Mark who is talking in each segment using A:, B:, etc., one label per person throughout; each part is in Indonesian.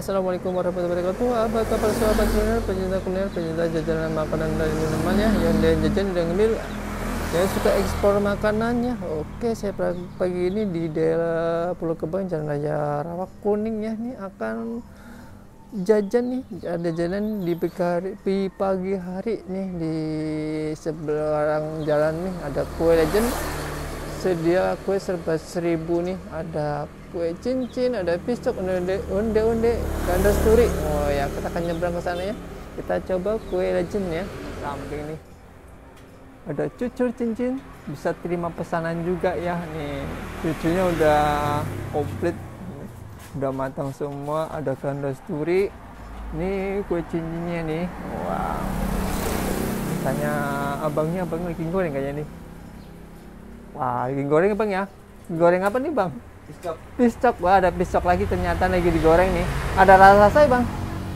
A: Assalamualaikum warahmatullahi wabarakatuh. Apa kabar sahabat kuliner, pencinta jajanan makanan dan minuman ya, yang jajan dan ngemil, yang suka eksplor makanannya. Oke, saya pagi ini di daerah Pulau Gebang, Jalan Raya Rawak Kuning ya. Ini akan jajan nih, ada jalan di pagi hari nih di seberang jalan nih ada kue legend. Sedia kue serba 1000 nih, ada kue cincin, ada pistok, onde-onde, ganda sturi. Oh ya, kita akan nyebrang ke sana ya. Kita coba kue legend ya, samping nih. Ada cucur cincin, bisa terima pesanan juga ya. Nih, cucunya udah komplit, udah matang semua. Ada ganda sturi. Ini kue cincinnya nih. Wow. Tanya abangnya lagi goreng kayaknya nih. Wah, lagi goreng bang ya? Goreng apa nih bang?
B: Pistok.
A: Pistok, wah ada pistok lagi ternyata lagi digoreng nih. Ada rasa bang?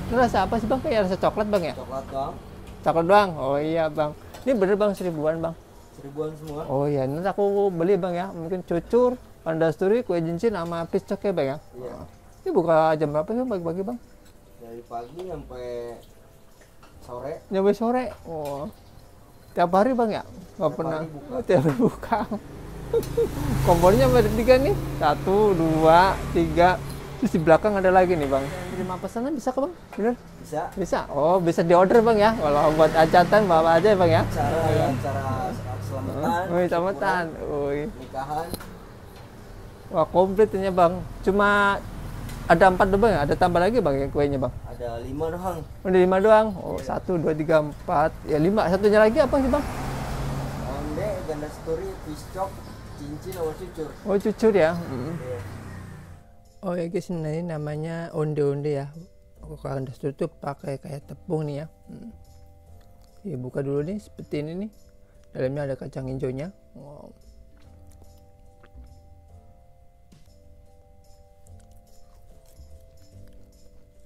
A: Ini rasa apa sih bang? Kayak rasa coklat bang ya?
B: Coklat doang.
A: Coklat doang? Oh iya bang. Ini bener bang 1000-an bang?
B: 1000-an semua.
A: Oh iya, nanti aku beli bang ya. Mungkin cucur, kandasturi, kue cincin sama pistok ya bang ya?
B: Iya.
A: Ini buka jam berapa sih pagi-pagi bang?
B: Dari pagi sampai sore.
A: Sampai sore? Oh. Tiap hari bang ya? Nggak pernah. Oh, tiap hari buka. Kompornya ada 3 nih, 1, 2, 3. Terus di belakang ada lagi nih bang. Terima pesanan bisa ke bang? Bener?
B: Bisa.
A: Bisa. Oh bisa diorder bang ya? Kalau buat hajatan bawa aja ya bang ya?
B: Acara selamatan.
A: Selamatan.
B: Nikahan.
A: Wah komplit ini bang. Cuma ada 4 doang ya? Ada tambah lagi bang ya kuenya bang?
B: Ada 5 doang.
A: Udah 5 doang? Oh 1, 2, 3, 4. Ya 5. Satunya lagi apa sih bang?
B: Onde, ganda sturi, pistok, cincin sama cucur.
A: Oh cucur ya?
B: Iya.
A: Oh ya guys, ini namanya onde-onde ya. Kalau tutup pakai kayak tepung nih ya. Ya buka dulu nih seperti ini nih. Dalamnya ada kacang hijaunya. Wow.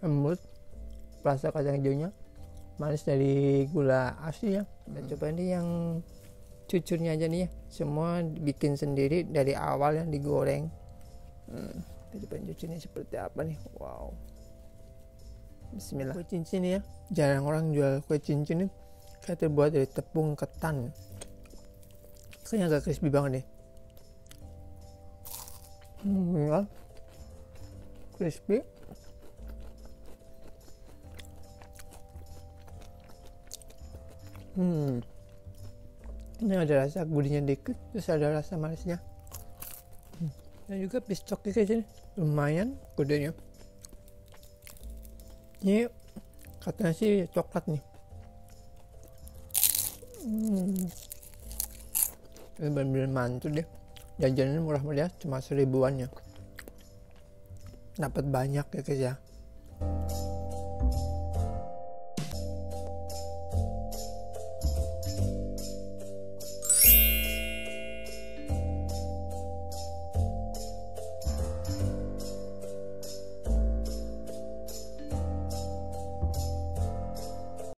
A: Lembut, rasa kacang hijaunya, manis dari gula asli ya. Kita coba ini yang cucurnya aja nih ya. Semua bikin sendiri dari awal yang digoreng. Kita coba cucurnya seperti apa nih. Wow. Bismillah. Kue cincin ya. Jarang orang jual kue cincin nih. Kayak terbuat dari tepung ketan. Kayaknya agak crispy banget nih. Ya. Crispy. Ini ada rasa gurihnya dikit, terus ada rasa manisnya. Dan juga pistoknya kayak gini, lumayan godenya. Ini katanya sih coklat nih. Ini bener-bener mantul deh. Jajanannya murah meriah, cuma 1000-an ya. Dapat banyak ya guys ya.